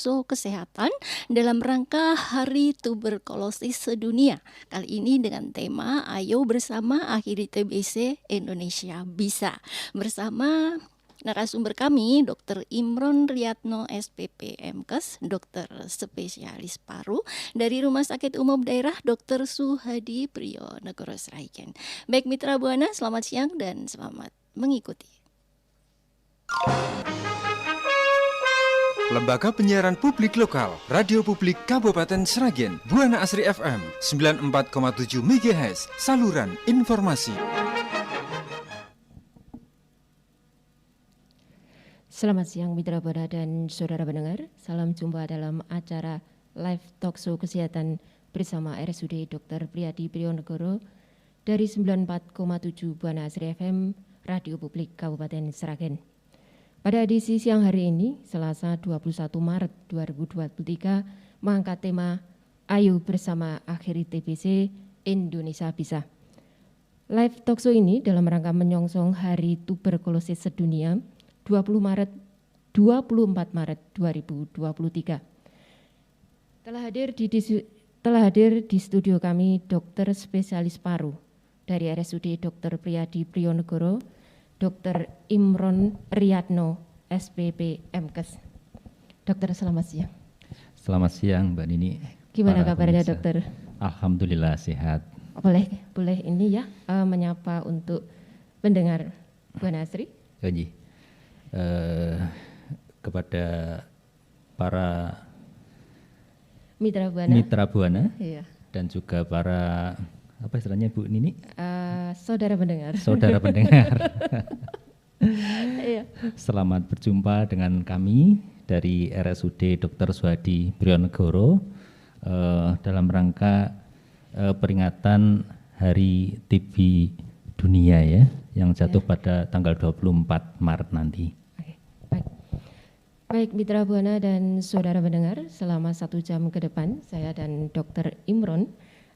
Talkshow Kesehatan dalam rangka Hari Tuberkulosis Sedunia. Kali ini dengan tema Ayo Bersama Akhiri TBC Indonesia Bisa. Bersama narasumber kami Dr. Imron Riyadno SPP MKes, dokter spesialis paru dari Rumah Sakit Umum Daerah Dr. Suhadi Priyonegono Sragen. Baik Mitra Buana, selamat siang dan selamat mengikuti. Lembaga Penyiaran Publik Lokal, Radio Publik Kabupaten Sragen, Buana Asri FM, 94,7 MHz, saluran informasi. Selamat siang Mitra Buana dan saudara pendengar, salam jumpa dalam acara Live Talkshow Kesehatan bersama RSUD Dr. Priyadi Priyonegono dari 94,7 Buana Asri FM, Radio Publik Kabupaten Sragen. Pada edisi siang hari ini, Selasa 21 Maret 2023, mengangkat tema Ayo Bersama Akhiri TBC Indonesia Bisa. Live Talkshow ini dalam rangka menyongsong Hari Tuberkulosis Sedunia 24 Maret 2023. Telah hadir di studio kami dokter spesialis paru dari RSUD Dr. Priyadi Priyonegono, Dr. Imron Riyadno SPP MKes. Dokter, selamat siang. Selamat siang Mbak Nini. Gimana kabarnya dokter? Alhamdulillah sehat. Boleh ini ya menyapa untuk pendengar Buana Asri. Kepada para Mitra Buana iya. Dan juga para apa istilahnya Bu Nini? Saudara pendengar. Iya. Selamat berjumpa dengan kami dari RSUD Dr. Suhadi Priyonegono dalam rangka peringatan Hari TB Dunia ya, yang jatuh pada tanggal 24 Maret nanti. Baik Mitra Buana dan saudara pendengar, selama 1 jam ke depan saya dan Dr. Imron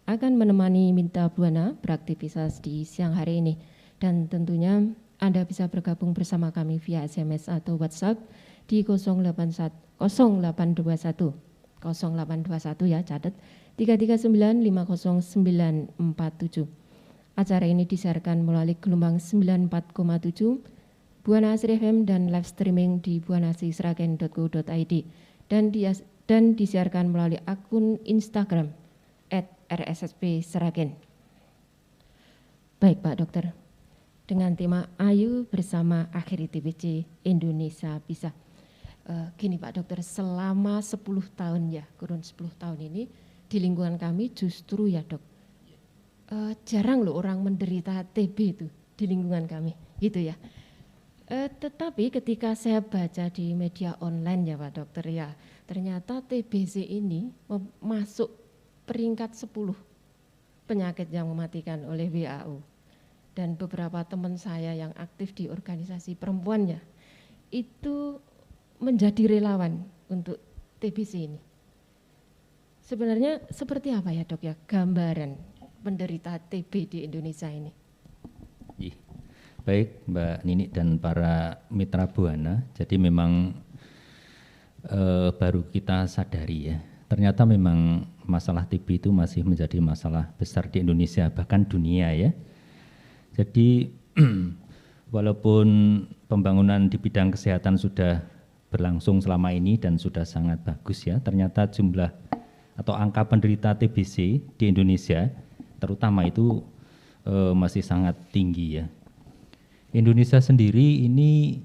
akan menemani Mitra Buana beraktivitas di siang hari ini, dan tentunya Anda bisa bergabung bersama kami via SMS atau WhatsApp di 0821 ya, catat 339500947. Acara ini disiarkan melalui gelombang 94,7 Buana Asri FM dan live streaming di buanasrisragen.co.id dan disiarkan melalui akun Instagram @RSSP Sragen. Baik Pak Dokter, dengan tema Ayo Bersama Akhiri TBC Indonesia Bisa. Gini Pak Dokter, selama 10 tahun ya, kurun 10 tahun ini di lingkungan kami justru ya dok, jarang loh orang menderita TB itu di lingkungan kami, gitu ya. Tetapi ketika saya baca di media online ya Pak Dokter ya, ternyata TBC ini masuk peringkat 10 penyakit yang mematikan oleh WHO. Dan beberapa teman saya yang aktif di organisasi perempuan ya, itu menjadi relawan untuk TBC ini. Sebenarnya seperti apa ya dok ya gambaran penderita TB di Indonesia ini? Baik Mbak Nini dan para mitra Buana, jadi memang baru kita sadari ya, ternyata memang masalah TB itu masih menjadi masalah besar di Indonesia, bahkan dunia ya. Jadi walaupun pembangunan di bidang kesehatan sudah berlangsung selama ini dan sudah sangat bagus ya, ternyata jumlah atau angka penderita TBC di Indonesia terutama itu masih sangat tinggi ya. Indonesia sendiri ini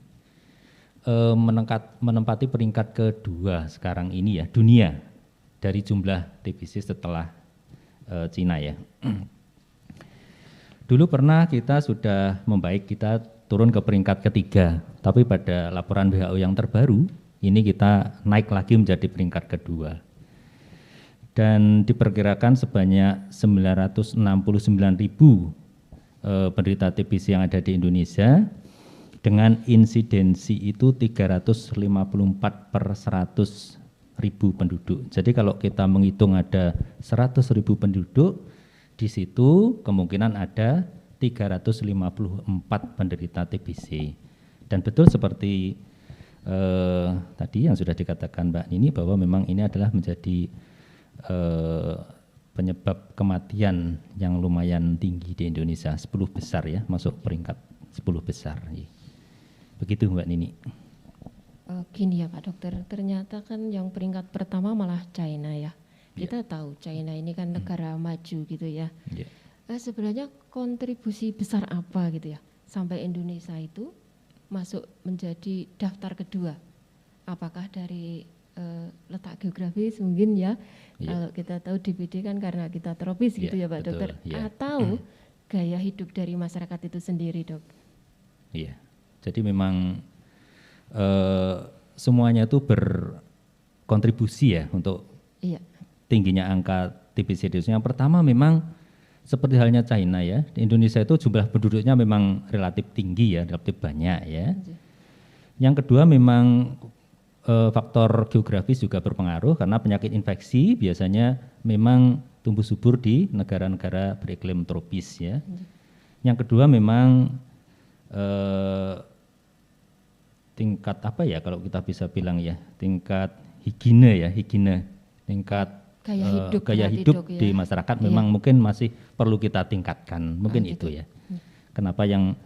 menempati peringkat kedua sekarang ini ya, dunia dari jumlah TBC setelah Cina ya. Dulu pernah kita sudah membaik, kita turun ke peringkat ketiga, tapi pada laporan WHO yang terbaru ini kita naik lagi menjadi peringkat kedua. Dan diperkirakan sebanyak 969.000 penderita TBC yang ada di Indonesia dengan insidensi itu 354 per 100.000 penduduk. Jadi kalau kita menghitung ada 100.000 penduduk, di situ kemungkinan ada 354 penderita TBC. Dan betul seperti tadi yang sudah dikatakan Mbak Nini bahwa memang ini adalah menjadi penyebab kematian yang lumayan tinggi di Indonesia, 10 besar ya, masuk peringkat 10 besar. Begitu Mbak Nini. Gini ya Pak Dokter, ternyata kan yang peringkat pertama malah China ya. Kita tahu China ini kan negara maju gitu ya. Sebenarnya kontribusi besar apa gitu ya sampai Indonesia itu masuk menjadi daftar kedua? Apakah dari letak geografis mungkin ya? Kalau kita tahu DBD kan karena kita tropis gitu ya Pak betul, Dokter. Atau gaya hidup dari masyarakat itu sendiri Dok? Iya, jadi memang semuanya itu berkontribusi ya untuk tingginya angka TBC di Indonesia. Yang pertama memang seperti halnya China ya, di Indonesia itu jumlah penduduknya memang relatif tinggi ya, relatif banyak ya. Yang kedua memang faktor geografis juga berpengaruh karena penyakit infeksi biasanya memang tumbuh subur di negara-negara beriklim tropis ya. Yang kedua memang tingkat apa ya kalau kita bisa bilang ya, tingkat higiene, tingkat gaya hidup di masyarakat memang mungkin masih perlu kita tingkatkan, mungkin itu ya. Kenapa yang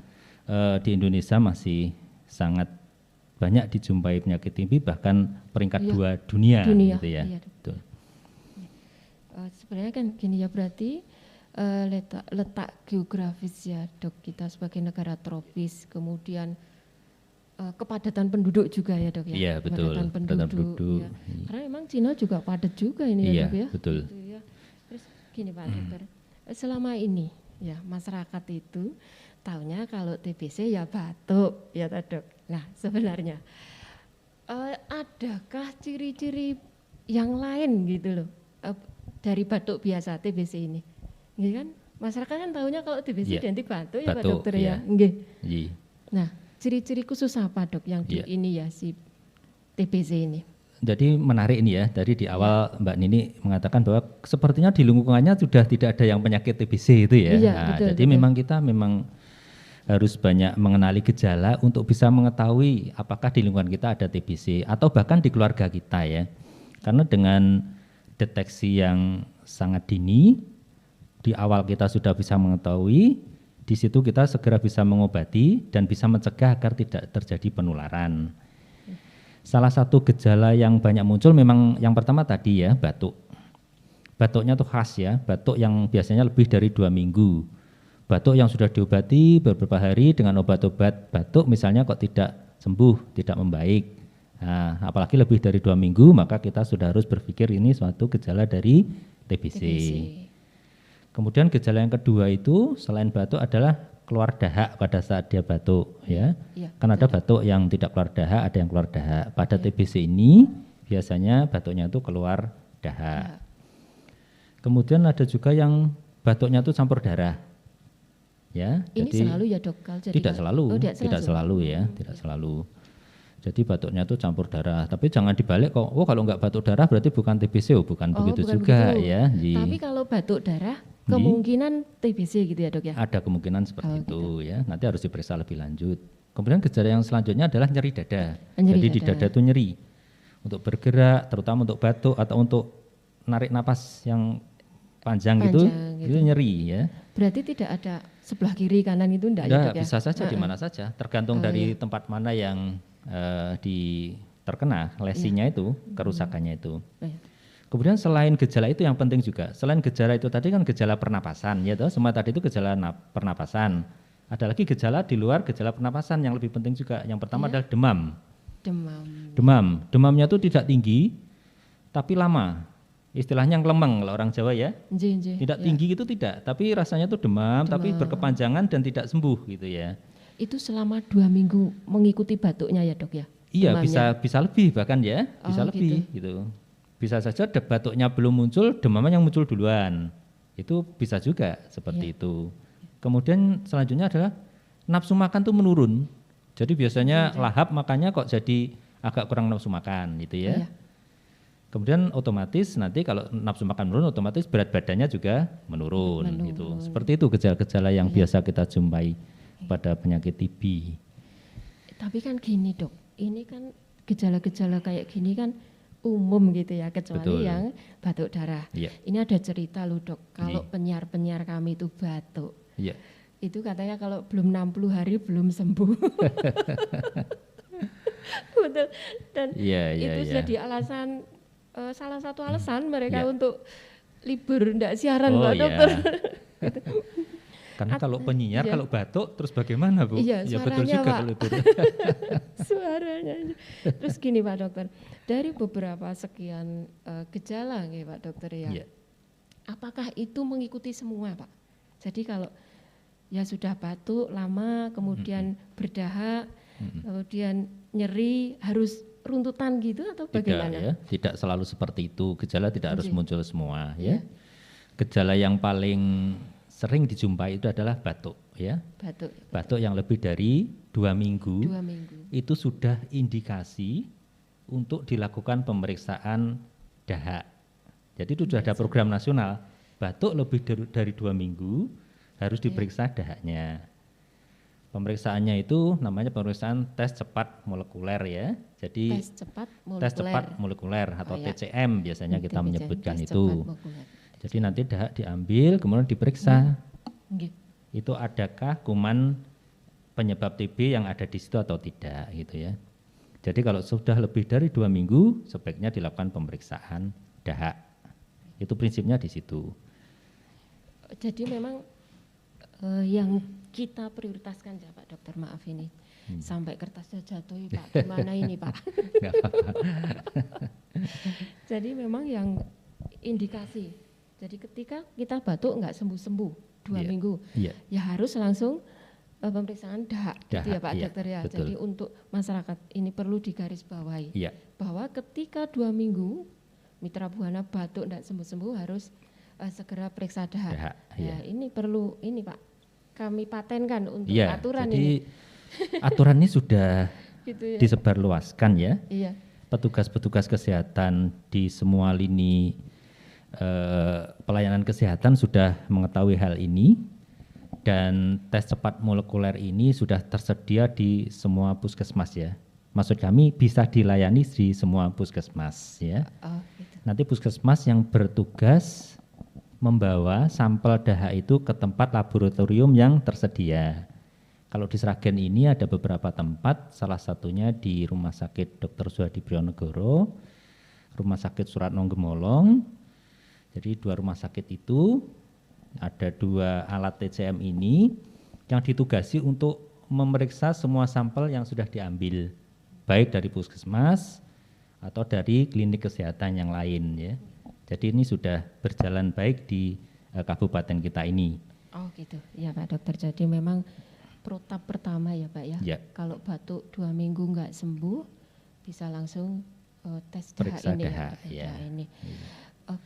di Indonesia masih sangat banyak dijumpai penyakit TB, bahkan peringkat 2 dunia gitu ya. Betul. Sebenarnya kan gini ya, berarti letak geografis ya Dok, kita sebagai negara tropis, kemudian kepadatan penduduk juga ya Dok ya. Iya betul, kepadatan penduduk. Ya. Karena memang Cina juga padat juga ini ya Dok ya. Betul. Gitu ya. Terus gini Pak Dokter, selama ini ya masyarakat itu taunya kalau TBC ya batuk ya Dok. Nah sebenarnya adakah ciri-ciri yang lain gitu loh dari batuk biasa TBC ini? Nggih kan? Masyarakat kan taunya kalau TBC identik batuk ya Pak Dokter ya. Nggih. Nah, ciri-ciri khusus apa Dok yang di ini ya si TBC ini? Jadi menarik ini ya, dari di awal Mbak Nini mengatakan bahwa sepertinya di lingkungannya sudah tidak ada yang penyakit TBC itu ya. Jadi memang kita harus banyak mengenali gejala untuk bisa mengetahui apakah di lingkungan kita ada TBC atau bahkan di keluarga kita ya. Karena dengan deteksi yang sangat dini, di awal kita sudah bisa mengetahui, di situ kita segera bisa mengobati dan bisa mencegah agar tidak terjadi penularan. Salah satu gejala yang banyak muncul memang yang pertama tadi ya, batuk. Batuknya tuh khas ya, batuk yang biasanya lebih dari 2 minggu. Batuk yang sudah diobati beberapa hari dengan obat-obat batuk misalnya kok tidak sembuh, tidak membaik. Nah, apalagi lebih dari 2 minggu maka kita sudah harus berpikir ini suatu gejala dari TBC. Kemudian gejala yang kedua itu selain batuk adalah keluar dahak pada saat dia batuk ya. Kan ada batuk yang tidak keluar dahak, ada yang keluar dahak. Pada TBC ini biasanya batuknya itu keluar dahak. Kemudian ada juga yang batuknya itu campur darah. Ya, ini jadi selalu ya Dok? Tidak selalu ya, tidak selalu. Jadi batuknya itu campur darah, tapi jangan dibalik kok. Oh kalau enggak batuk darah berarti bukan TBC, bukan begitu juga ya. Tapi kalau batuk darah kemungkinan TBC gitu ya Dok ya? Ada kemungkinan seperti itu ya, nanti harus diperiksa lebih lanjut. Kemudian gejala yang selanjutnya adalah nyeri dada. Jadi di dada itu nyeri. Untuk bergerak, terutama untuk batuk atau untuk narik napas yang panjang gitu, itu nyeri ya. Berarti tidak ada sebelah kiri kanan itu enggak ya Dok ya? Bisa saja di mana saja, tergantung dari tempat mana yang terkena lesinya itu, kerusakannya itu. Kemudian selain gejala itu yang penting juga, selain gejala itu tadi kan gejala pernapasan ya toh, semua tadi itu gejala pernapasan. Ada lagi gejala di luar gejala pernapasan yang lebih penting juga. Yang pertama adalah demam. Demamnya itu tidak tinggi tapi lama. Istilahnya ngelemeng kalau orang Jawa ya. Tidak tinggi itu tidak, tapi rasanya itu demam tapi berkepanjangan dan tidak sembuh gitu ya. Itu selama 2 minggu mengikuti batuknya ya Dok ya? Iya, bisa lebih bahkan ya, bisa lebih gitu. Bisa saja batuknya belum muncul, demamnya yang muncul duluan. Itu bisa juga seperti itu. Kemudian selanjutnya adalah nafsu makan tuh menurun. Jadi biasanya lahap makannya kok jadi agak kurang nafsu makan gitu ya. Kemudian otomatis nanti kalau nafsu makan menurun otomatis berat badannya juga menurun. Gitu. Seperti itu gejala-gejala yang biasa kita jumpai pada penyakit TB. Tapi kan gini Dok, ini kan gejala-gejala kayak gini kan umum gitu ya, kecuali Betul. yang batuk darah. Iya. Ini ada cerita loh dok, kalau Iya. penyiar-penyiar kami itu batuk, Iya. itu katanya kalau belum 60 hari belum sembuh. Betul. Dan Iya, iya, itu iya. jadi alasan, salah satu alasan mereka Iya. untuk libur enggak siaran Oh Pak iya. dokter. Karena kalau penyiar Iya. kalau batuk terus bagaimana Bu? Iya, Ya betul suaranya, juga Pak. kalau itu. Suaranya. Terus gini Pak dokter, dari beberapa sekian gejala nih Pak dokter ya, Iya. apakah itu mengikuti semua Pak? Jadi kalau ya sudah batuk lama, kemudian berdahak, kemudian nyeri, harus runtutan gitu atau Tidak bagaimana? ya, tidak selalu seperti itu. Gejala tidak harus Oke. muncul semua Iya. ya. Gejala yang paling sering dijumpai itu adalah batuk ya. Batuk Batuk yang lebih dari 2 minggu 2 minggu. itu sudah indikasi untuk dilakukan pemeriksaan dahak. Jadi itu sudah ada program nasional. Batuk lebih dari 2 minggu harus diperiksa dahaknya. Pemeriksaannya itu namanya pemeriksaan tes cepat molekuler ya. Jadi Tes cepat molekuler. tes cepat molekuler atau Oh, ya. TCM biasanya kita TBC, menyebutkan tes itu. cepat molekuler. Jadi nanti dahak diambil kemudian diperiksa. Nggih. Itu adakah kuman penyebab TB yang ada di situ atau tidak gitu ya. Jadi kalau sudah lebih dari 2 minggu sebaiknya dilakukan pemeriksaan dahak. Itu prinsipnya di situ. Jadi memang yang kita prioritaskan ya Pak dokter, maaf ini sampai kertasnya jatuh ya, Pak, gimana ini Pak? Nggak apa-apa. Jadi memang yang indikasi, jadi ketika kita batuk nggak sembuh-sembuh 2 Iya. minggu, Iya. ya harus langsung pemeriksaan dahak gitu ya Dahak, Pak iya, dokter ya. betul. Jadi untuk masyarakat ini perlu digarisbawahi Iya. bahwa ketika 2 minggu mitra buana batuk tidak sembuh-sembuh harus segera periksa dahak. Dahak, Ya, iya. ini perlu ini Pak, kami patenkan untuk Iya. aturan Jadi ini. aturan ini sudah Gitu ya. disebarluaskan ya. Iya. Petugas-petugas kesehatan di semua lini pelayanan kesehatan sudah mengetahui hal ini dan tes cepat molekuler ini sudah tersedia di semua puskesmas ya. Maksud kami bisa dilayani di semua puskesmas ya. Oh, gitu. Nanti puskesmas yang bertugas membawa sampel dahak itu ke tempat laboratorium yang tersedia. Kalau di Sragen ini ada beberapa tempat, salah satunya di Rumah Sakit Dr. Suhadi Prionegoro, Rumah Sakit Suratno Gemolong. Jadi 2 rumah sakit itu ada 2 alat TCM ini yang ditugasi untuk memeriksa semua sampel yang sudah diambil, baik dari puskesmas atau dari klinik kesehatan yang lain ya. Jadi ini sudah berjalan baik di kabupaten kita ini. Oh gitu, ya Pak dokter. Jadi memang protap pertama ya Pak ya. Ya. Kalau batuk 2 minggu nggak sembuh, bisa langsung tes dahak Periksa ini ya, dahak, Pak, tes ya. dahak ini.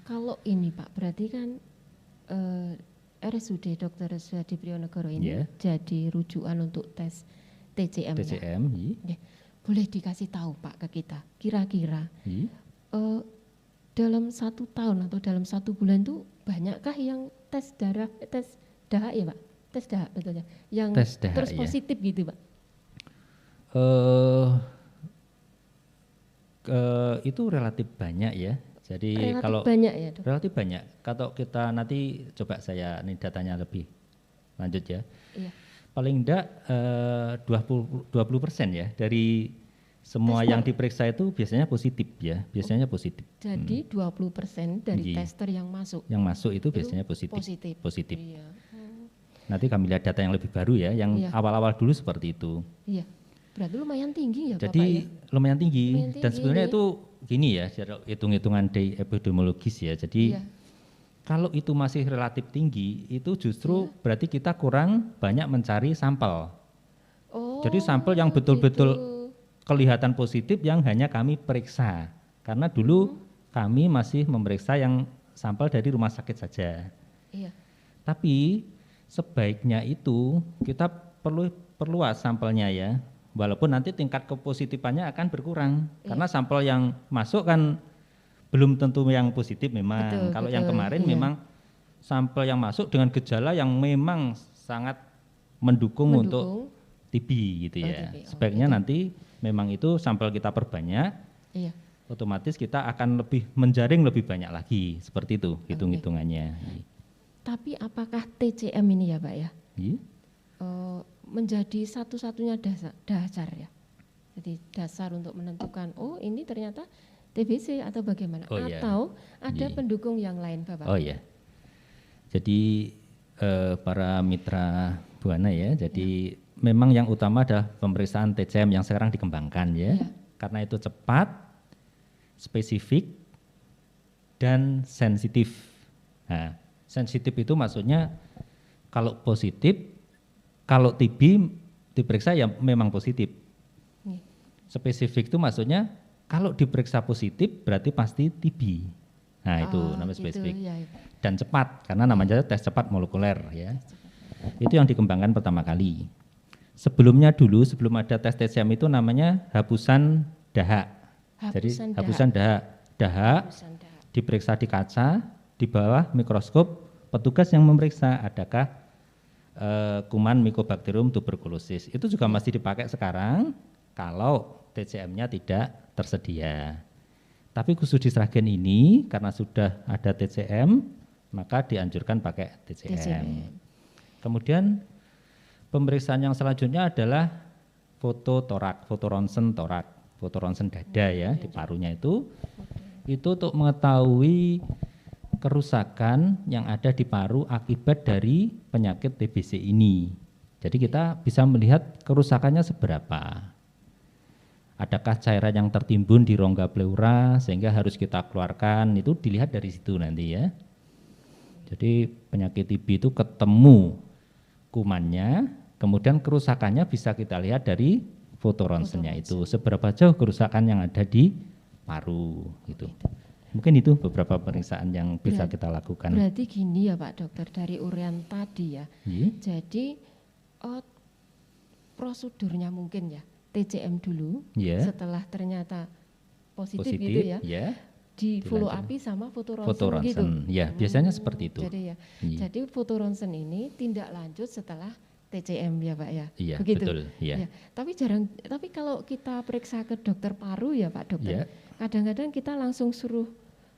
Kalau ini Pak, berarti kan RSUD Dr. Suhadi Prionegoro ini Ya. jadi rujukan untuk tes TCM. -nya. TCM, iya. Boleh dikasih tahu Pak ke kita, kira-kira Iya. dalam 1 tahun atau dalam 1 bulan itu banyakkah yang tes dahak ya Pak? Tes dahak betulnya, yang Tes dahak, terus ya. positif gitu Pak? Itu relatif banyak ya. Jadi Relatif kalau banyak ya dok? relatif banyak. Kalau kita nanti coba saya ini datanya lebih lanjut ya. Iya. Paling enggak 20% ya dari semua yang diperiksa itu biasanya positif ya, biasanya positif. Jadi 20% dari Iya. tester yang masuk Yang masuk itu biasanya positif. positif. Positif. Iya. Nanti kami lihat data yang lebih baru ya, yang Iya. awal-awal dulu seperti itu. Iya. Berarti lumayan tinggi ya Bapak Jadi ya? lumayan tinggi Lumayan dan tinggi sebenarnya ini. itu gini ya, secara hitung-hitungan dari epidemiologis ya. Jadi Iya. kalau itu masih relatif tinggi, itu justru Iya. berarti kita kurang banyak mencari sampel. Oh. Jadi sampel yang betul-betul gitu. kelihatan positif yang hanya kami periksa. Karena dulu kami masih memeriksa yang sampel dari rumah sakit saja. Iya. Tapi sebaiknya itu kita perlu perluas sampelnya ya. Walaupun nanti tingkat kepositifannya akan berkurang. Karena sampel yang masuk kan belum tentu yang positif memang. Betul, Kalau yang betul, kemarin iya. memang sampel yang masuk dengan gejala yang memang sangat mendukung untuk TB gitu Oh, ya. TB, oh, Sebaiknya gitu. nanti memang itu sampel kita perbanyak, Iya. otomatis kita akan lebih menjaring lebih banyak lagi, seperti itu hitung-hitungannya. Tapi apakah TCM ini ya Pak ya Iya. menjadi satu-satunya dasar ya? Jadi dasar untuk menentukan oh ini ternyata TBC atau bagaimana? Oh, iya. Atau ada Iya. pendukung yang lain Bapak? Oh iya. Jadi para mitra Buana ya, jadi memang yang utama adalah pemeriksaan TCM yang sekarang dikembangkan ya. Iya. Karena itu cepat, spesifik, dan sensitif. Nah, sensitif itu maksudnya kalau positif, kalau TB diperiksa ya memang positif. Iya. Spesifik itu maksudnya kalau diperiksa positif berarti pasti TB. Nah itu namanya gitu, spesifik. ya, ya. Dan cepat karena namanya tes cepat molekuler ya. Itu yang dikembangkan pertama kali. Sebelumnya dulu sebelum ada tes TCM itu namanya hapusan dahak. Jadi hapusan dahak. Dahak Hapusan dahak. diperiksa di kaca, di bawah mikroskop petugas yang memeriksa adakah kuman Mycobacterium tuberculosis. Itu juga masih dipakai sekarang kalau TCM-nya tidak tersedia. Tapi khusus di Sragen ini karena sudah ada TCM, maka dianjurkan pakai TCM. Kemudian pemeriksaan yang selanjutnya adalah foto torak, foto ronsen torak, foto ronsen dada ya di parunya itu untuk mengetahui kerusakan yang ada di paru akibat dari penyakit TBC ini. Jadi kita bisa melihat kerusakannya seberapa. Adakah cairan yang tertimbun di rongga pleura sehingga harus kita keluarkan, itu dilihat dari situ nanti ya. Jadi penyakit TB itu ketemu kumannya, kemudian kerusakannya bisa kita lihat dari foto ronsennya itu. Seberapa jauh kerusakan yang ada di paru gitu. Mungkin itu beberapa pemeriksaan yang bisa kita lakukan. Berarti gini ya Pak Dokter, dari uraian tadi ya. Jadi prosedurnya mungkin ya TCM dulu, setelah ternyata positif gitu ya, di follow up sama foto ronsen gitu. Ya, biasanya seperti itu. Jadi ya, jadi foto ronsen ini tindak lanjut setelah TCM ya Pak ya. Iya, begitu. Betul. Ya. Ya, tapi kalau kita periksa ke dokter paru ya Pak Dokter, kadang-kadang kita langsung suruh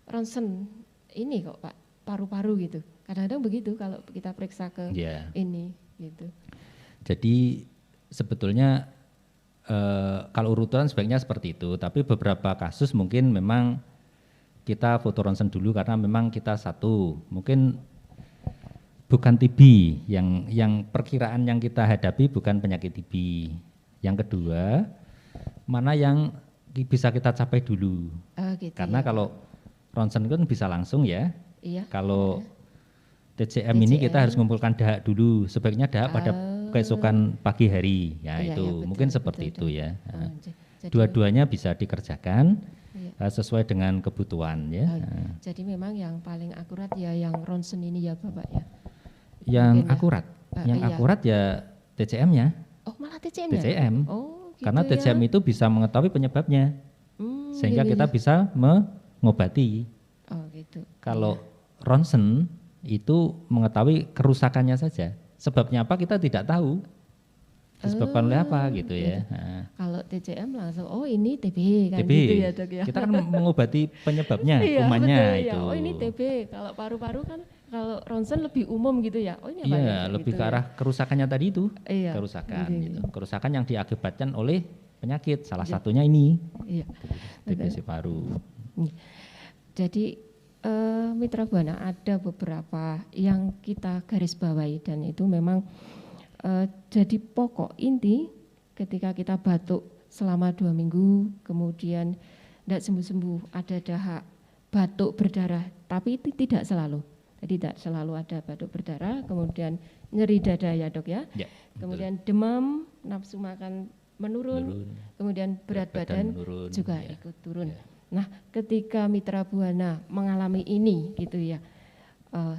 ronsen ini kok Pak, paru-paru gitu. Kadang-kadang begitu kalau kita periksa ke ini gitu. Jadi sebetulnya kalau urutan sebaiknya seperti itu, tapi beberapa kasus mungkin memang kita foto ronsen dulu karena memang kita satu, mungkin bukan TB, yang perkiraan yang kita hadapi bukan penyakit TB. Yang kedua, mana yang bisa kita capai dulu. Gitu karena ya. kalau ronsen kan bisa langsung ya. Iya. Kalau TCM ini kita harus mengumpulkan dahak dulu, sebaiknya dahak pada keesokan pagi hari, ya itu betul, mungkin seperti betul. itu ya. Jadi, dua-duanya bisa dikerjakan sesuai dengan kebutuhan ya. Jadi memang yang paling akurat ya yang ronsen ini ya Bapak ya. Yang mungkin akurat, yang akurat ya TCM-nya. Oh malah TCM-nya? TCM. Oh, gitu karena TCM ya. itu bisa mengetahui penyebabnya, sehingga kita bisa mengobati. Oh gitu. Kalau ronsen itu mengetahui kerusakannya saja. Sebabnya apa kita tidak tahu. Disebabkan oleh apa gitu ya. Kalau TCM langsung oh ini TB kan TB. gitu ya Dok ya. Kita kan mengobati penyebabnya, iya, kumannya betul, itu. Ya. Oh ini TB. Kalau paru-paru kan kalau ronsen lebih umum gitu ya. Oh ini apa Iya, ya? lebih gitu ke arah kerusakannya tadi itu. Iya. Kerusakan Iya. gitu. Kerusakan yang diakibatkan oleh penyakit. Salah satunya ini. Iya. TBC paru. Jadi Mitra Buana ada beberapa yang kita garis bawahi dan itu memang jadi pokok inti ketika kita batuk selama 2 minggu kemudian tidak sembuh-sembuh, ada dahak, batuk berdarah, tapi itu tidak selalu. Jadi tidak selalu ada batuk berdarah, kemudian nyeri dada ya Dok ya. Kemudian demam, nafsu makan menurun. Kemudian berat badan menurun, juga ikut turun. Nah, ketika Mitra Buana mengalami ini gitu ya,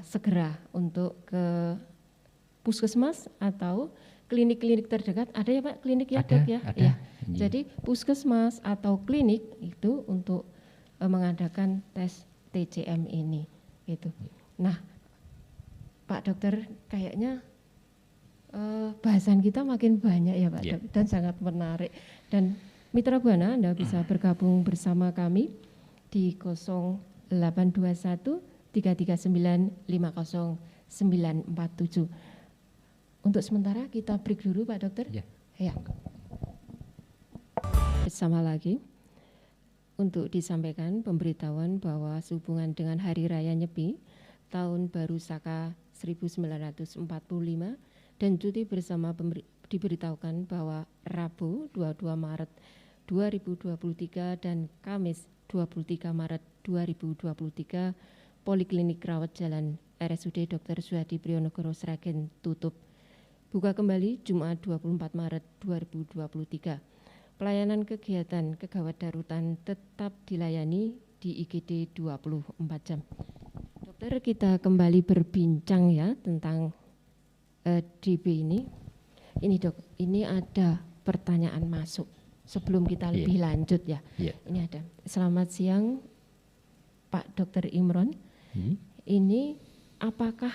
segera untuk ke puskesmas atau klinik-klinik terdekat. Ada ya Pak klinik ya Dok ya? Ada. Ya. Jadi puskesmas atau klinik itu untuk mengadakan tes TCM ini gitu. Nah, Pak Dokter kayaknya bahasan kita makin banyak ya Pak Dok, dan sangat menarik dan Mitra Buana, Anda bisa bergabung bersama kami di 0821 339 50947. Untuk sementara kita break dulu Pak Dokter. Ya. Ya. Bersama lagi untuk disampaikan pemberitahuan bahwa sehubungan dengan Hari Raya Nyepi Tahun Baru Saka 1945 dan cuti bersama diberitahukan bahwa Rabu 22 Maret 2023 dan Kamis 23 Maret 2023 Poliklinik Rawat Jalan RSUD Dr. Suhadi Priyonogroho Sragen tutup. Buka kembali Jumat 24 Maret 2023. Pelayanan kegiatan kegawat darutan tetap dilayani di IGD 24 jam. Dokter, kita kembali berbincang ya tentang DB ini. Ini Dok, ini ada pertanyaan masuk sebelum kita lebih lanjut ya. Ini ada. Selamat siang Pak Dr. Imron. Ini apakah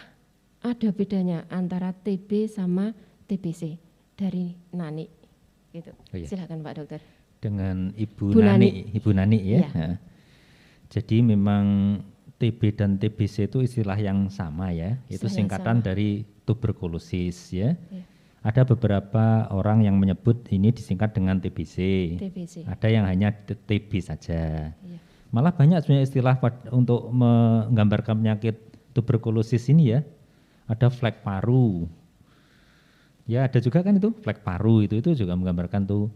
ada bedanya antara TB sama TBC dari Nani? Gitu. Silakan Pak Dokter. Dengan Ibu Nani ya. Ya. Jadi memang TB dan TBC itu istilah yang sama ya. Itu singkatan dari tuberkulosis ya. Ada beberapa orang yang menyebut ini disingkat dengan TBC. Ada yang hanya TB saja. Malah banyak sebenarnya istilah untuk menggambarkan penyakit tuberkulosis ini ya. Ada flek paru. Ya ada juga kan itu flek paru itu juga menggambarkan tuh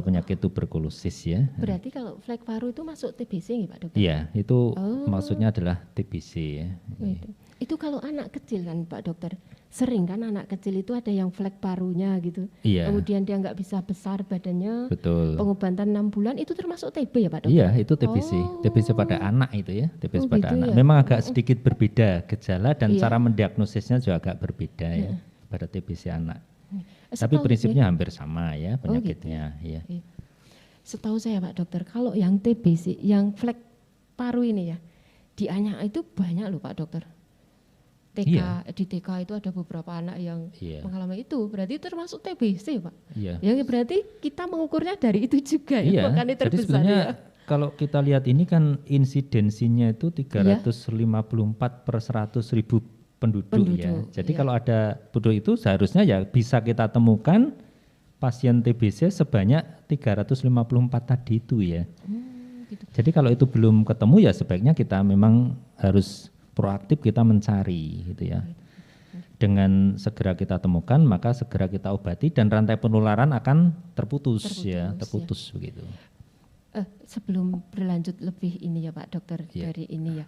penyakit tuberkulosis ya. Berarti kalau flek paru itu masuk TBC nggih Pak Dokter? Iya, itu maksudnya adalah TBC ya. Itu kalau anak kecil kan Pak Dokter, sering kan anak kecil itu ada yang flek parunya gitu. Iya. Kemudian dia nggak bisa besar badannya. Betul. Pengobatan 6 bulan itu termasuk TB ya Pak Dokter? Iya, itu TBC. TBC pada anak itu ya, TBC pada gitu anak. ya? Memang agak sedikit berbeda gejala dan cara mendiagnosisnya juga agak berbeda ya pada TBC anak. Tapi prinsipnya hampir sama ya penyakitnya. Ya. Setahu saya Pak Dokter, kalau yang TBC, yang flek paru ini ya, di anak itu banyak loh Pak Dokter. Di TK itu ada beberapa anak yang mengalami itu, berarti termasuk TBC Pak. Yang berarti kita mengukurnya dari itu juga ya, bukan itu jadi sebenarnya kalau kita lihat ini kan insidensinya itu 354 per 100 ribu penduduk ya. Jadi kalau ada penduduk itu seharusnya ya bisa kita temukan pasien TBC sebanyak 354 tadi itu ya. Gitu. Jadi kalau itu belum ketemu ya sebaiknya kita memang harus proaktif kita mencari gitu ya. Dengan segera kita temukan maka segera kita obati dan rantai penularan akan terputus begitu. Sebelum berlanjut lebih ini ya Pak Dokter dari ini ya.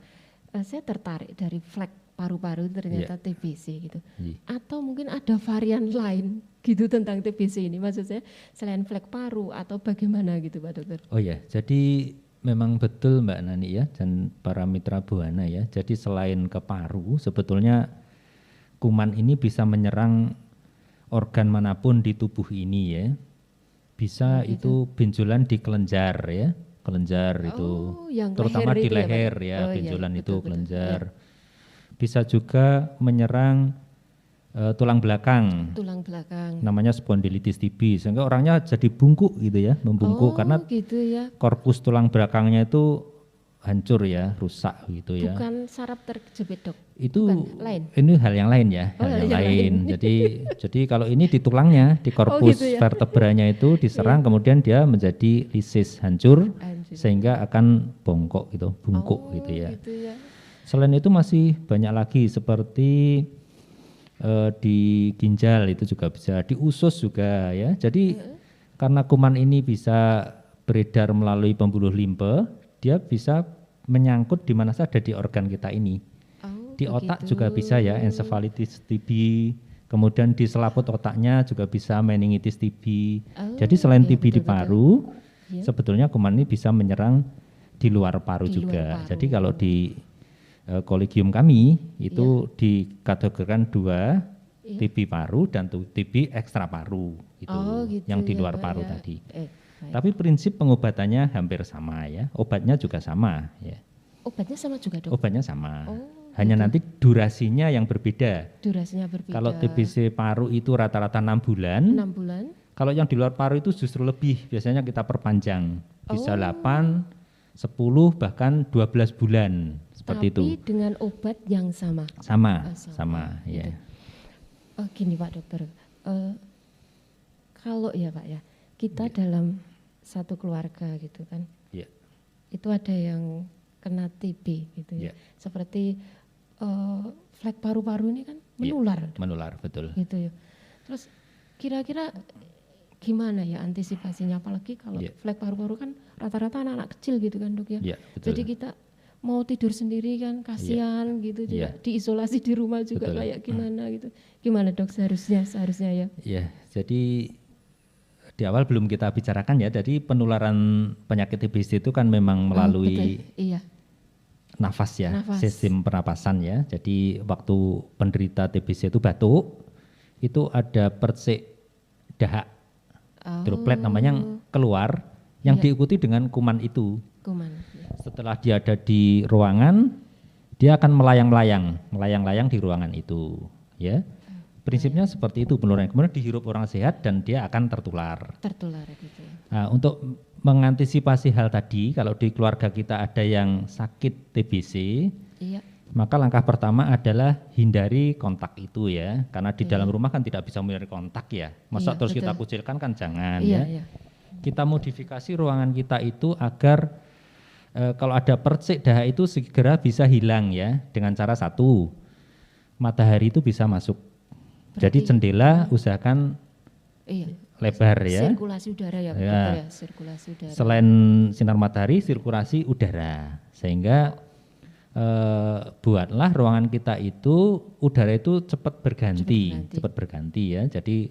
Saya tertarik dari flek paru-paru ternyata TBC gitu. Atau mungkin ada varian lain gitu tentang TBC ini, maksud saya selain flek paru atau bagaimana gitu Pak Dokter? Oh ya, jadi memang betul Mbak Nani ya dan para mitra Buana ya. Jadi selain ke paru sebetulnya kuman ini bisa menyerang organ manapun di tubuh ini ya. Bisa itu benjolan di kelenjar ya. Kelenjar itu terutama di leher ya, benjolan itu kelenjar. Bisa juga menyerang tulang belakang. Namanya spondilitis TB. Sehingga orangnya jadi bungkuk gitu ya, membungkuk karena korpus tulang belakangnya itu hancur ya, rusak gitu ya. Bukan saraf terjepit Dok. Itu lain. Ini hal yang lain ya, hal yang lain. Jadi kalau ini di tulangnya, di korpus vertebranya itu diserang kemudian dia menjadi lisis, hancur sehingga akan bongkok gitu, bungkuk gitu ya. Selain itu masih banyak lagi seperti di ginjal itu juga bisa, di usus juga ya. Jadi karena kuman ini bisa beredar melalui pembuluh limpa, dia bisa menyangkut di mana saja di organ kita ini. Di otak juga bisa ya, encephalitis TB, kemudian di selaput otaknya juga bisa meningitis TB. Jadi selain TB di paru, sebetulnya kuman ini bisa menyerang di luar paru juga. Jadi kalau di kolegium kami itu dikategorikan 2, TB paru dan TB ekstra paru gitu, yang di luar paru tadi. Tapi prinsip pengobatannya hampir sama ya, obatnya juga sama ya. Obatnya sama juga Dok? Obatnya sama, hanya nanti durasinya yang berbeda. Durasinya berbeda. Kalau TBC paru itu rata-rata 6 bulan. Kalau yang di luar paru itu justru lebih, biasanya kita perpanjang. Bisa 8, 10, bahkan 12 bulan, seperti itu. Tapi dengan obat yang sama? Sama, ya. Gini Pak Dokter, kalau ya Pak ya, kita dalam satu keluarga gitu kan, itu ada yang kena TB gitu ya. Seperti flek paru-paru ini kan menular. Menular, betul. Gitu ya. Terus kira-kira gimana ya antisipasinya, apalagi kalau flek paru-paru kan rata-rata anak-anak kecil gitu kan Dok ya. Betul. Jadi kita mau tidur sendiri kan kasihan gitu, juga diisolasi di rumah juga kayak gimana gitu. Gimana Dok seharusnya ya? Ya, jadi di awal belum kita bicarakan ya, jadi penularan penyakit TBC itu kan memang melalui nafas ya, sistem pernapasan ya. Jadi waktu penderita TBC itu batuk, itu ada percik dahak, droplet namanya yang keluar, yang diikuti dengan kuman itu. Setelah dia ada di ruangan, dia akan melayang-layang di ruangan itu, ya. Prinsipnya seperti itu penularan. Kemudian dihirup orang sehat dan dia akan tertular gitu. Nah, untuk mengantisipasi hal tadi, kalau di keluarga kita ada yang sakit TBC, maka langkah pertama adalah hindari kontak itu ya, karena di dalam rumah kan tidak bisa menghindari kontak ya. Masa terus kita kucilkan kan jangan ya. Kita modifikasi ruangan kita itu agar kalau ada percik dahak itu segera bisa hilang ya, dengan cara satu, matahari itu bisa masuk. Jadi jendela usahakan lebar ya. Sirkulasi udara ya, ya. Sirkulasi udara. Selain sinar matahari, sirkulasi udara, sehingga buatlah ruangan kita itu udara itu cepat berganti ya. Jadi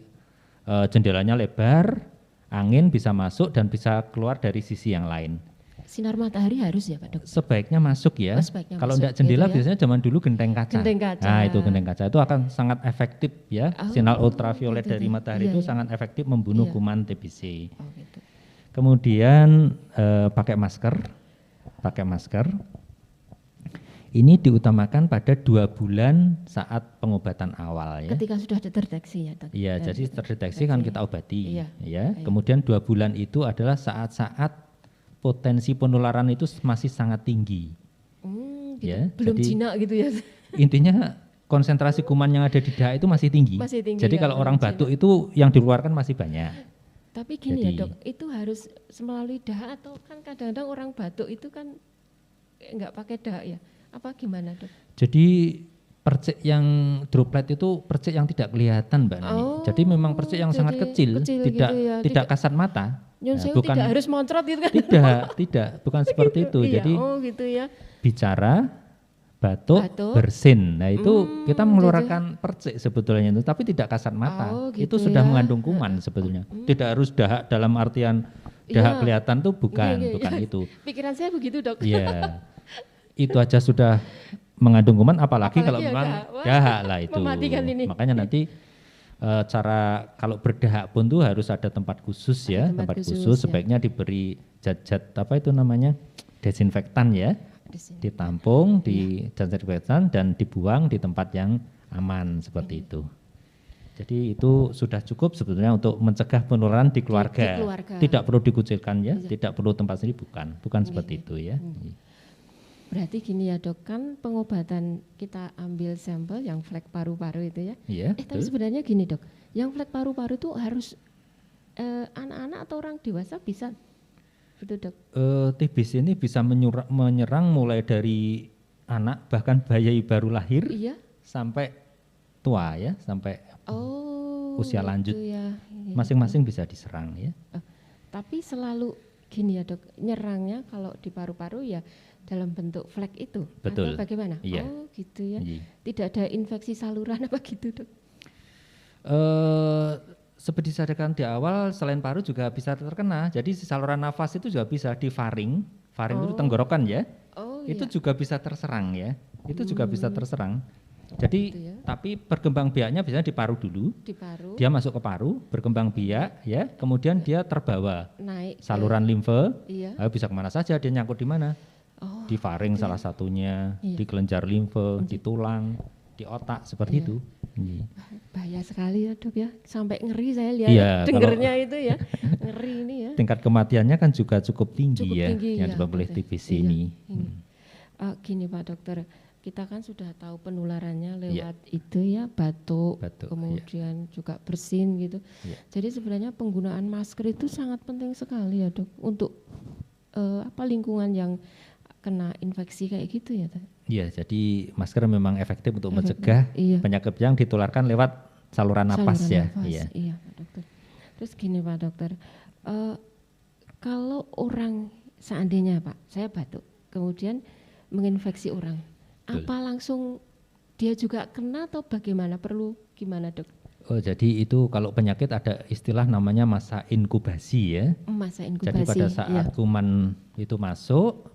jendelanya lebar, angin bisa masuk dan bisa keluar dari sisi yang lain. Sinar matahari harus ya Pak Dok? Sebaiknya masuk ya. Kalau enggak jendela gitu ya? Biasanya zaman dulu genteng kaca. Nah itu genteng kaca itu akan sangat efektif ya. Sinar ultraviolet dari matahari itu sangat efektif membunuh kuman TBC. Gitu. Kemudian pakai masker. Ini diutamakan pada 2 bulan saat pengobatan awal ya. Ketika sudah terdeteksi ya Dok? Iya, jadi terdeteksi kan kita obati. Ya. Kemudian 2 bulan itu adalah saat-saat potensi penularan itu masih sangat tinggi. Gitu. Ya, belum jinak gitu ya. Intinya konsentrasi kuman yang ada di dahak itu masih tinggi. Jadi kalau orang batuk itu yang dikeluarkan masih banyak. Tapi gini ya Dok, itu harus melalui dahak atau kan kadang-kadang orang batuk itu kan enggak pakai dahak ya? Apa gimana Dok? Jadi percik yang droplet itu percik yang tidak kelihatan Mbak Nani. Jadi memang percik yang sangat kecil tidak kasat mata. Bukan, tidak harus moncrot gitu kan? Tidak, bukan seperti itu. Jadi gitu ya. Bicara, batuk, bersin. Nah itu kita mengeluarkan percik sebetulnya itu, tapi tidak kasat mata. Itu sudah mengandung kuman sebetulnya. Tidak harus dahak dalam artian dahak kelihatan tuh bukan itu. Pikiran saya begitu Dok. Iya, itu aja sudah mengandung kuman, apalagi kalau memang dahak lah itu. Makanya nanti cara kalau berdahak pun tuh harus ada tempat khusus ya, tempat khusus sebaiknya diberi zat-zat apa itu namanya desinfektan ya, ditampung di desinfektan dan dibuang di tempat yang aman seperti itu. Jadi itu sudah cukup sebetulnya untuk mencegah penularan di keluarga. Tidak perlu dikucilkan ya, tidak perlu tempat sendiri, bukan seperti itu ya. Berarti gini ya Dok, kan pengobatan kita ambil sampel yang flek paru-paru itu ya. Tapi sebenarnya gini Dok, yang flek paru-paru itu harus anak-anak atau orang dewasa bisa? Betul Dok? TBC ini bisa menyerang mulai dari anak, bahkan bayi baru lahir sampai tua ya, sampai usia lanjut. Masing-masing bisa diserang ya. Tapi selalu gini ya Dok, nyerangnya kalau di paru-paru ya dalam bentuk flek itu. Betul. Atau bagaimana? Gitu ya. Tidak ada infeksi saluran apa gitu Dok? Seperti disadarkan di awal, selain paru juga bisa terkena. Jadi saluran nafas itu juga bisa di faring. Faring itu tenggorokan ya. Itu juga bisa terserang ya. Itu juga bisa terserang. Jadi gitu ya? Tapi berkembang biaknya biasanya di paru dulu. Di paru. Dia masuk ke paru, berkembang biak ya. Kemudian dia terbawa naik saluran limfe. Bisa kemana saja, dia nyangkut di mana? Di faring salah satunya, di kelenjar limfe, di tulang, di otak seperti itu. Iya. Bahaya sekali ya dok ya, sampai ngeri saya lihat Iya, dengernya itu ya, ngeri ini ya. Tingkat kematiannya kan juga cukup tinggi Cukup ya tinggi yang ya, disebabkan oleh dokter. TBC Iya, ini. Gini Pak Dokter, kita kan sudah tahu penularannya Iya. lewat itu ya, batuk, Batuk, kemudian juga bersin gitu. Iya. Jadi sebenarnya penggunaan masker itu sangat penting sekali ya dok, untuk lingkungan yang kena infeksi kayak gitu ya Dok? Iya, jadi masker memang efektif untuk mencegah Iya. penyakit yang ditularkan lewat saluran napas Saluran ya. nafas, Iya. iya Pak Dokter. Terus gini Pak Dokter, kalau orang seandainya Pak, saya batuk, kemudian menginfeksi orang, Betul. apa langsung dia juga kena atau bagaimana? Perlu gimana dok? Oh, jadi itu kalau penyakit ada istilah namanya masa inkubasi ya. Masa Jadi inkubasi. pada saat ya. kuman itu masuk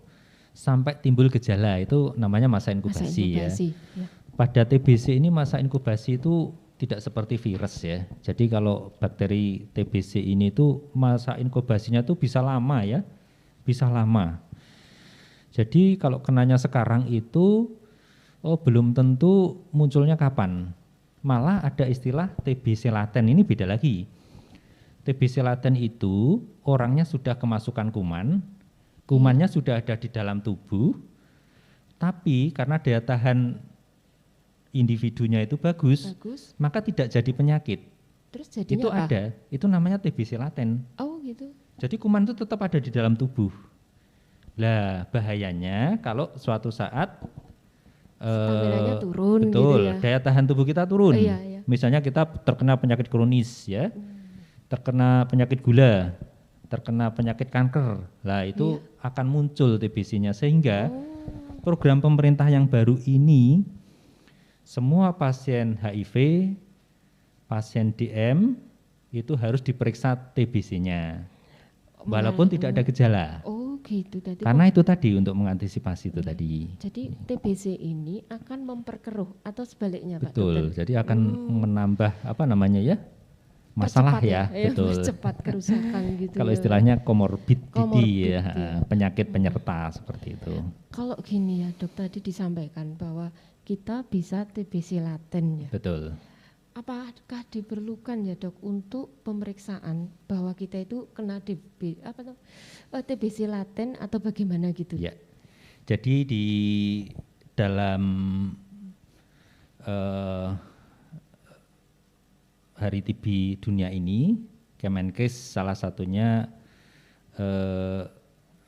sampai timbul gejala itu namanya masa inkubasi, ya. Ya. Pada TBC ini masa inkubasi itu tidak seperti virus ya. Jadi kalau bakteri TBC ini tuh masa inkubasinya tuh bisa lama ya. Bisa lama. Jadi kalau kenanya sekarang itu belum tentu munculnya kapan. Malah ada istilah TBC laten, ini beda lagi. TBC laten itu orangnya sudah kemasukan kuman, kumannya sudah ada di dalam tubuh, tapi karena daya tahan individunya itu bagus, maka tidak jadi penyakit. Terus jadinya itu apa? ada, itu namanya TBC laten. Oh gitu. Jadi kuman itu tetap ada di dalam tubuh. Lah bahayanya kalau suatu saat staminanya turun betul, gitu ya. daya tahan tubuh kita turun. Iya. Misalnya kita terkena penyakit kronis ya, terkena penyakit gula, terkena penyakit kanker. Lah itu akan muncul TBC-nya, sehingga program pemerintah yang baru ini semua pasien HIV, pasien DM itu harus diperiksa TBC-nya. Walaupun tidak ada gejala. Oh gitu tadi. Karena itu tadi untuk mengantisipasi itu tadi. Jadi TBC ini akan memperkeruh atau sebaliknya Pak Betul. Dokter? Jadi akan menambah masalah Percepat ya, betul. Cepat kerusakan gitu. Kalau ya. istilahnya comorbidity Comorbidity. ya, penyakit penyerta seperti itu. Kalau gini ya dok, tadi disampaikan bahwa kita bisa TBC laten ya. Betul. Apakah diperlukan ya dok untuk pemeriksaan bahwa kita itu kena TBC laten atau bagaimana gitu? Ya. Jadi di dalam Hari TB Dunia ini, Kemenkes salah satunya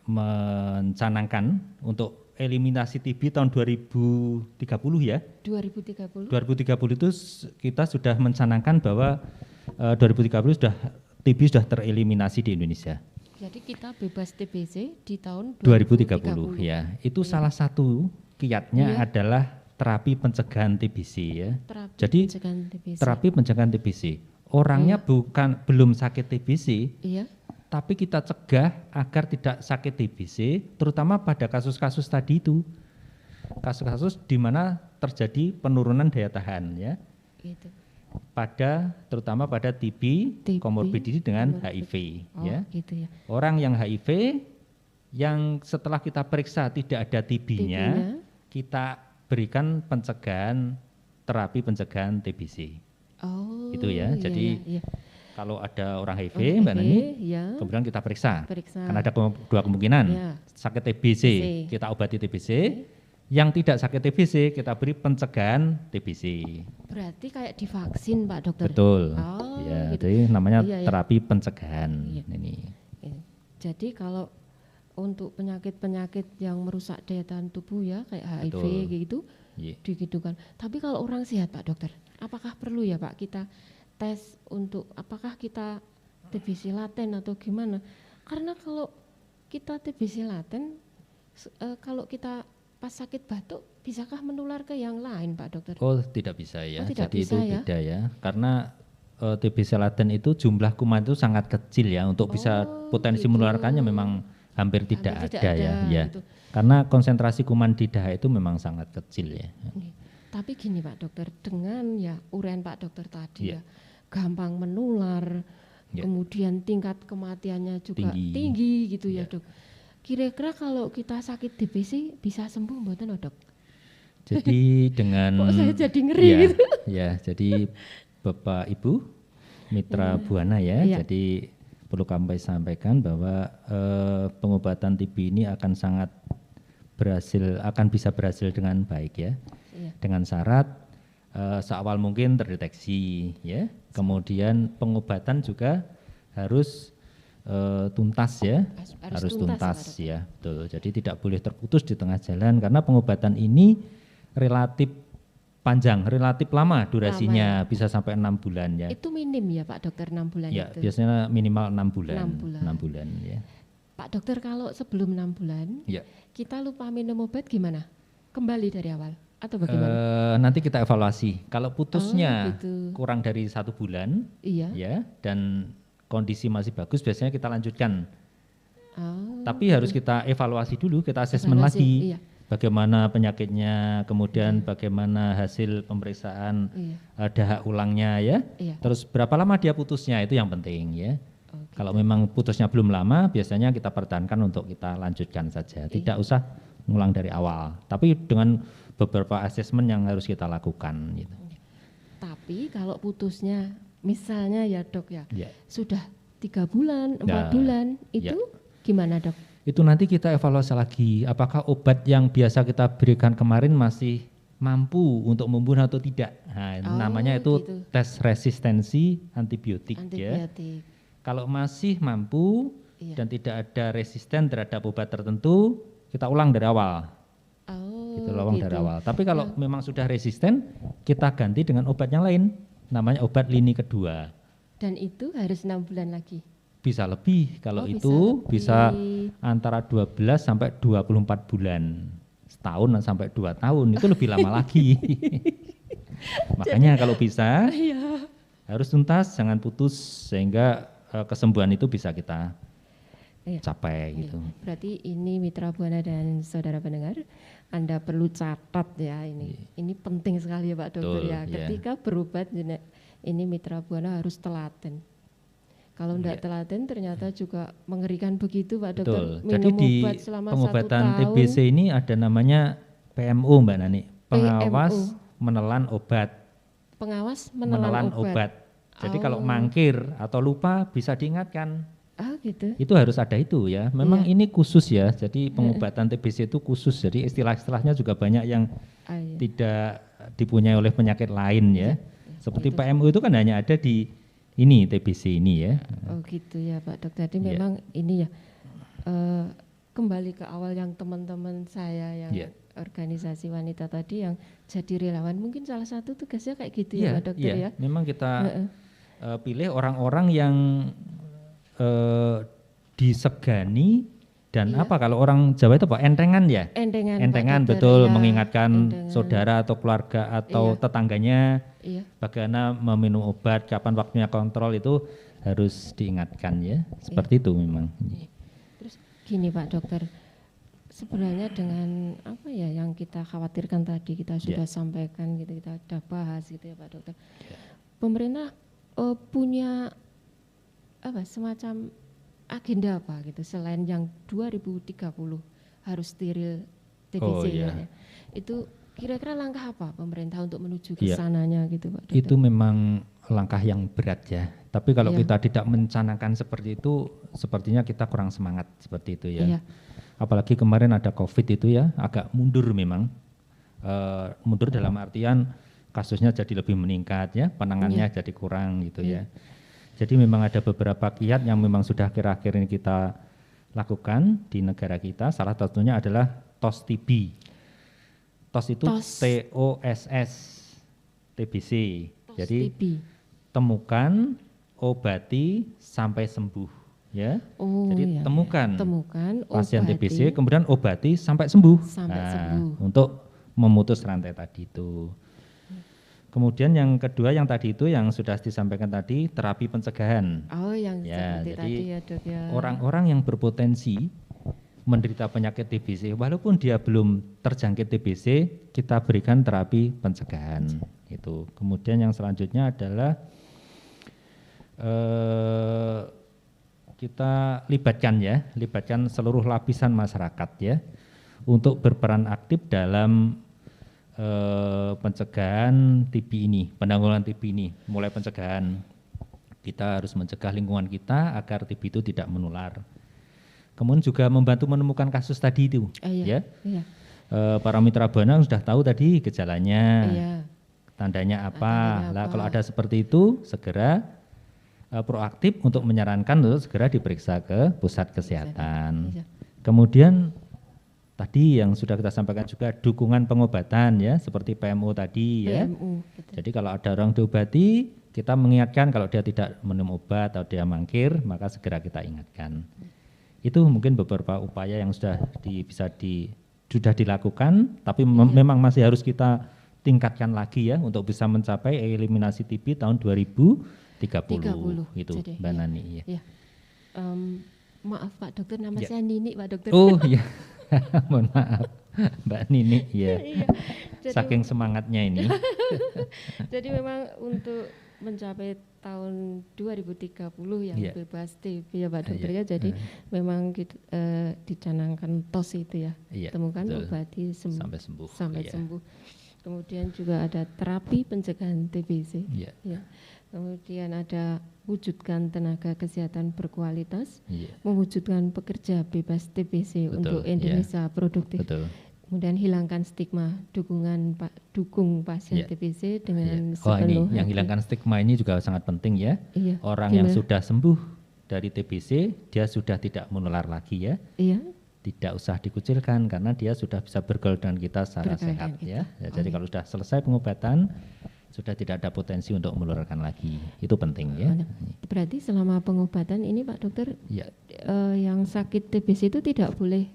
mencanangkan untuk eliminasi TB tahun 2030 ya. 2030? 2030 itu kita sudah mencanangkan bahwa 2030 TB sudah tereliminasi di Indonesia. Jadi kita bebas TBC di tahun 2030 ya. Itu salah satu kiatnya adalah terapi pencegahan TBC ya. Jadi terapi pencegahan TBC. Orangnya belum sakit TBC. Iya. Tapi kita cegah agar tidak sakit TBC, terutama pada kasus-kasus tadi itu. Kasus-kasus di mana terjadi penurunan daya tahan ya. Gitu. Terutama pada TB comorbidity dengan HIV ya. Gitu ya. Orang yang HIV yang setelah kita periksa tidak ada TB-nya, kita berikan terapi pencegahan TBC. Oh. Itu ya. Iya, Jadi iya. kalau ada orang HIV, Mbak Nani, kemudian kita periksa. Karena ada dua kemungkinan, sakit TBC, kita obati TBC, yang tidak sakit TBC, kita beri pencegahan TBC. Berarti kayak divaksin Pak Dokter? Betul, oh, ya, gitu. Jadi namanya terapi pencegahan ini. Jadi kalau untuk penyakit-penyakit yang merusak daya tahan tubuh ya, kayak HIV gitu, digitukan. Tapi kalau orang sehat Pak Dokter, apakah perlu ya Pak kita tes untuk apakah kita TBC laten atau gimana? Karena kalau kita TBC laten, kalau kita pas sakit batuk, bisakah menular ke yang lain Pak Dokter? Oh tidak bisa ya, tidak jadi bisa, itu beda ya. Karena TBC laten itu jumlah kuman itu sangat kecil ya, untuk bisa potensi menularkannya memang hampir tidak ada ya. Gitu. Karena konsentrasi kuman di dahi itu memang sangat kecil ya. Tapi gini Pak Dokter, dengan ya uraian Pak Dokter tadi ya, gampang menular, kemudian tingkat kematiannya juga tinggi gitu ya Dok. Kira-kira kalau kita sakit TBC bisa sembuh mboten Dok? Jadi dengan Kok saya jadi ngeri ya, gitu. ya, jadi Bapak Ibu Mitra Buana ya, Iya. jadi perlu kami sampaikan bahwa pengobatan TB ini akan sangat bisa berhasil dengan baik ya, Iya. dengan syarat seawal mungkin terdeteksi ya, kemudian pengobatan juga harus tuntas ya, harus tuntas ya, betul. Jadi tidak boleh terputus di tengah jalan karena pengobatan ini relatif panjang, relatif lama durasinya, bisa sampai 6 bulan ya. Itu minim ya Pak Dokter 6 bulan Ya, itu. biasanya minimal 6 bulan. 6 bulan. 6 bulan ya. Pak Dokter kalau sebelum 6 bulan Ya. kita lupa minum obat gimana? Kembali dari awal atau bagaimana? Nanti kita evaluasi. Kalau putusnya gitu. kurang dari 1 bulan, Iya. ya, dan kondisi masih bagus, biasanya kita lanjutkan. Oh, Tapi harus kita evaluasi dulu, kita asesmen Evaluasi, lagi. iya. Bagaimana penyakitnya, kemudian bagaimana hasil pemeriksaan Iya. dahak ulangnya ya. Iya. Terus berapa lama dia putusnya, itu yang penting ya. Oh, gitu. Kalau memang putusnya belum lama, biasanya kita pertahankan untuk kita lanjutkan saja. Tidak usah ngulang dari awal. Tapi dengan beberapa asesmen yang harus kita lakukan. Gitu. Tapi kalau putusnya misalnya ya Dok ya, Ya. sudah 3 bulan, 4 Ya. bulan, itu gimana Dok? Itu nanti kita evaluasi lagi. Apakah obat yang biasa kita berikan kemarin masih mampu untuk membunuh atau tidak. Nah, Oh, namanya itu gitu. tes resistensi antibiotik ya. Antibiotik. Kalau masih mampu Iya. dan tidak ada resisten terhadap obat tertentu, kita ulang dari awal. Oh, Gitu, ulang dari gitu. awal. Tapi kalau memang sudah resisten, kita ganti dengan obat yang lain. Namanya obat lini kedua. Dan itu harus 6 bulan lagi. Bisa lebih. Kalau Oh, bisa itu lebih. bisa antara 12 sampai 24 bulan. Setahun sampai 2 tahun, itu lebih lama lagi. Makanya kalau bisa harus tuntas, jangan putus sehingga kesembuhan itu bisa kita Iya. capai Iya. gitu. Berarti ini Mitra Buana dan saudara pendengar, Anda perlu catat ya ini. Ini penting sekali ya Pak Dokter Betul, ya. iya. Ketika berobat ini Mitra Buana harus telaten. Kalau tidak Iya. telaten ternyata juga mengerikan begitu Pak Dokter. Betul. Jadi Minum di obat selama 1 pengobatan tahun. TBC ini ada namanya PMO Mbak Nani, pengawas PMO. menelan obat. Pengawas Menelan obat. Jadi kalau mangkir atau lupa bisa diingatkan. Ah gitu. Itu harus ada itu ya. Memang Iya. ini khusus ya. Jadi pengobatan TBC itu khusus. Jadi istilah-istilahnya juga banyak yang Ah, iya. tidak dipunyai oleh penyakit lain ya. Seperti Gitu. PMO itu kan hanya ada di ini TBC ini ya. Oh gitu ya Pak Dokter. Jadi Iya. memang ini ya kembali ke awal yang teman-teman saya yang Iya. organisasi wanita tadi yang jadi relawan. Mungkin salah satu tugasnya kayak gitu ya Iya, Pak Dokter iya. ya. Memang kita Heeh. pilih orang-orang yang disegani dan Iya. apa kalau orang Jawa itu apa? Entengan ya? Entengan, Pak Entengan Dokter, betul ya. mengingatkan Entengan. saudara atau keluarga atau Iya. tetangganya Iya. bagaimana meminum obat, kapan waktunya kontrol itu harus diingatkan ya. Seperti itu memang. Terus gini Pak Dokter, sebenarnya dengan apa ya yang kita khawatirkan tadi kita sudah sampaikan gitu, kita sudah bahas gitu ya Pak Dokter. Pemerintah punya apa semacam agenda apa gitu selain yang 2030 harus steril TBC Oh, iya. ya. Itu kira-kira langkah apa pemerintah untuk menuju ke Iya. sananya gitu Pak Dokter? Itu memang langkah yang berat ya. Tapi kalau Iya. kita tidak mencanangkan seperti itu, sepertinya kita kurang semangat seperti itu ya. Iya. Apalagi kemarin ada COVID itu ya, agak mundur memang. Mundur dalam artian kasusnya jadi lebih meningkat ya, penanganannya jadi kurang gitu ya. Jadi memang ada beberapa kiat yang memang sudah akhir-akhir ini kita lakukan di negara kita. Salah satunya adalah TOS TB. TOS itu TOS. TOSS TBC. Jadi TB. temukan, obati sampai sembuh ya. Oh, Jadi iya, temukan pasien obati, TBC, kemudian obati sampai sembuh. Sampai sembuh. Untuk memutus rantai tadi itu. Kemudian yang kedua yang tadi itu yang sudah disampaikan tadi terapi pencegahan. Oh, yang Ya, seperti jadi tadi ya Dok ya. Orang-orang yang berpotensi menderita penyakit TBC, walaupun dia belum terjangkit TBC, kita berikan terapi pencegahan. Itu. Kemudian yang selanjutnya adalah kita libatkan seluruh lapisan masyarakat ya, untuk berperan aktif dalam pencegahan TB ini, penanggulangan TB ini, mulai pencegahan. Kita harus mencegah lingkungan kita agar TB itu tidak menular. Kemudian juga membantu menemukan kasus tadi itu, ya. Iya. Para mitra Buana sudah tahu tadi gejalanya, Iya. tandanya apa. Tandanya Lah apa. kalau ada seperti itu segera proaktif untuk menyarankan untuk segera diperiksa ke pusat kesehatan. Iya. Kemudian tadi yang sudah kita sampaikan juga dukungan pengobatan ya, seperti PMO tadi ya. PMU, betul. Jadi kalau ada orang diobati, kita mengingatkan kalau dia tidak minum obat atau dia mangkir, maka segera kita ingatkan. Itu mungkin beberapa upaya yang sudah sudah dilakukan, tapi memang masih harus kita tingkatkan lagi ya untuk bisa mencapai eliminasi TB tahun 2030 itu, Jadi, Mbak Nani. Ya. Ya. Maaf Pak Dokter, nama Ya. saya Nini Pak Dokter. Oh iya, mohon maaf Mbak Nini ya. Iya. Jadi- Saking semangatnya ini. Jadi memang untuk mencapai tahun 2030 yang Iya. bebas TB ya Pak Dokter Iya. ya. Jadi memang dicanangkan TOS itu ya. Iya, Temukan, betul. obati Sampai sembuh, Sampai iya. sembuh. Kemudian juga ada terapi pencegahan TBC. Iya. Ya. Kemudian ada wujudkan tenaga kesehatan berkualitas, Iya. mewujudkan pekerja bebas TBC Betul, untuk iya. Indonesia produktif. Betul. Kemudian hilangkan stigma, dukung pasien Iya. TBC dengan Iya. Oh ini sepenuh yang hati. hilangkan stigma ini juga sangat penting ya. Iya. Orang yang Gimana? sudah sembuh dari TBC, dia sudah tidak menular lagi ya. Iya. Tidak usah dikucilkan karena dia sudah bisa bergaul dengan kita secara Bergaul sehat dengan ya. kita. Ya, jadi kalau sudah selesai pengobatan, sudah tidak ada potensi untuk menularkan lagi. Itu penting ya. Berarti selama pengobatan ini Pak Dokter, Ya. yang sakit TBC itu tidak boleh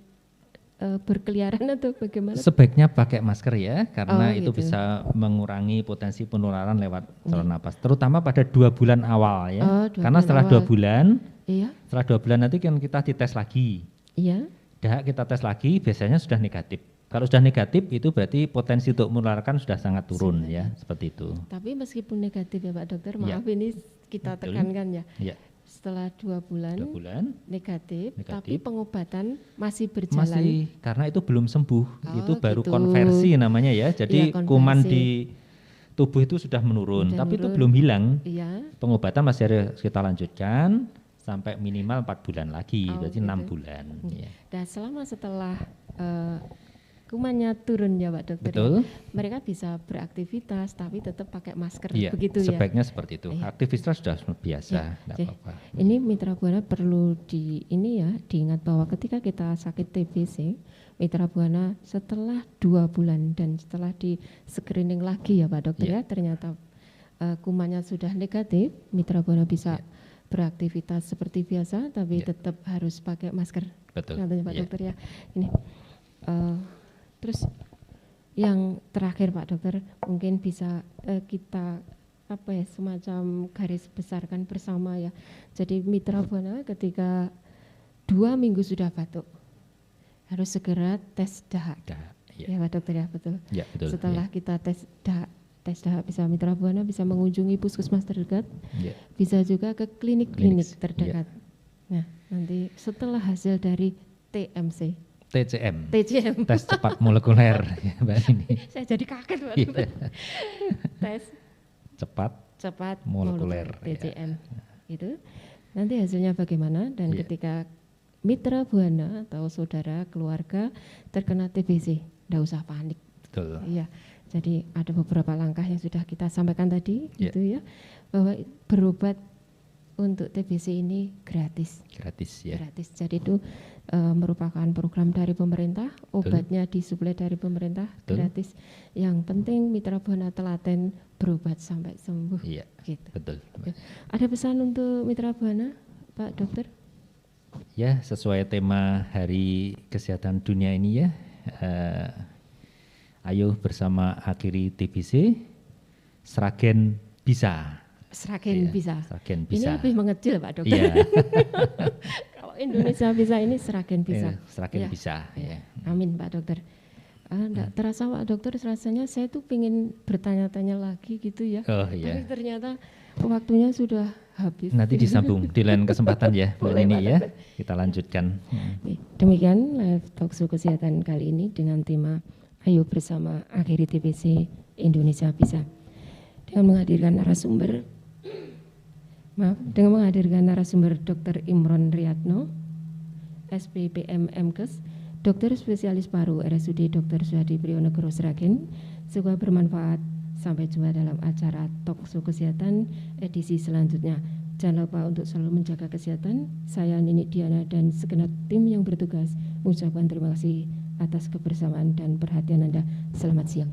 berkeliaran atau bagaimana? Sebaiknya pakai masker ya, Oh, karena itu gitu. bisa mengurangi potensi penularan lewat saluran napas. Terutama pada 2 bulan awal ya. Oh, 2 Karena bulan setelah awal. 2 bulan, Iya. setelah 2 bulan nanti kan kita dites lagi. Iya. Kita tes lagi, biasanya sudah negatif. Kalau sudah negatif itu berarti potensi untuk menularkan sudah sangat turun ya, seperti itu. Tapi meskipun negatif ya Pak Dokter, Iya. maaf ini kita Betul. tekankan ya. Ya, Setelah 2 bulan, 2 bulan negatif, Negatif. tapi pengobatan masih berjalan. masih karena itu belum sembuh, Oh, itu baru gitu. konversi namanya ya. Jadi Iya, konversi. kuman di tubuh itu sudah menurun, Sudah tapi itu menurun. belum hilang. Iya. Pengobatan masih harus kita lanjutkan sampai minimal 4 bulan lagi, Oh, berarti gitu. 6 bulan. Ya. Dan selama setelah kumannya turun ya Pak Dokter, Betul. ya, mereka bisa beraktivitas tapi tetap pakai masker, Iya, begitu ya. sebaiknya seperti itu. Iya. Aktivitas sudah biasa, Ya, nggak jadi, apa-apa. Ini Mitra Buana perlu diingat bahwa ketika kita sakit TBC, Mitra Buana setelah 2 bulan dan setelah di screening lagi ya Pak Dokter ya, Iya. ternyata kumannya sudah negatif, Mitra Buana bisa beraktivitas seperti biasa tapi Iya. tetap harus pakai masker. Betul. Katanya Pak Iya. Dokter ya. Ini terus yang terakhir Pak Dokter, mungkin bisa kita semacam garis besarkan bersama ya. Jadi Mitra Buana ketika 2 minggu sudah batuk harus segera tes dahak. Dah, Ya Pak Dokter ya, betul. Ya, betul. Setelah kita tes dahak bisa Mitra Buana bisa mengunjungi puskesmas terdekat, Ya. bisa juga ke klinik-klinik Klinik, terdekat. Nah, nanti setelah hasil dari TMC, TCM, TCM, tes cepat molekuler ya, Mbak ini. saya jadi kaget Pak. Iya. Tes Cepat cepat molekuler, TCM itu nanti hasilnya bagaimana dan Iya. ketika Mitra Buana atau saudara keluarga terkena TBC, tidak usah panik. betul. Iya, jadi ada beberapa langkah yang sudah kita sampaikan tadi, Iya. gitu ya, bahwa berobat untuk TBC ini gratis. Gratis ya. Gratis. Jadi itu merupakan program dari pemerintah, obatnya disuplai dari pemerintah, Betul. gratis. Yang penting Mitra Buana telaten berobat sampai sembuh. Iya, Gitu. betul. Ada pesan untuk Mitra Buana, Pak Dokter? Ya, sesuai tema Hari Kesehatan Dunia ini ya. Ayo bersama akhiri TBC. Sragen bisa. Sragen Iya, bisa. Sragen Ini bisa. lebih mengecil Pak Dokter. Iya. Kalau Indonesia bisa ini Sragen bisa. Sragen Iya. bisa. Ya. Amin Pak Dokter. Enggak terasa Pak Dokter, rasanya saya tuh pengen bertanya-tanya lagi gitu ya. Oh Tapi iya. ternyata waktunya sudah habis. Nanti disambung di lain kesempatan ya, Bu Boleh, Nini Pak ya. Dokter. Kita lanjutkan. Oke, demikian live talkshow kesehatan kali ini dengan tema Ayo bersama akhiri TBC Indonesia Bisa. Dengan menghadirkan narasumber Dr. Imron Riyadno, SPPM MKes, Dokter Spesialis Paru RSUD Dr. Suhadi Priyonegono Sragen. Semoga bermanfaat. Sampai jumpa dalam acara Talkshow Kesehatan edisi selanjutnya. Jangan lupa untuk selalu menjaga kesehatan. Saya Nini Diana dan segenap tim yang bertugas mengucapkan terima kasih atas kebersamaan dan perhatian Anda. Selamat siang.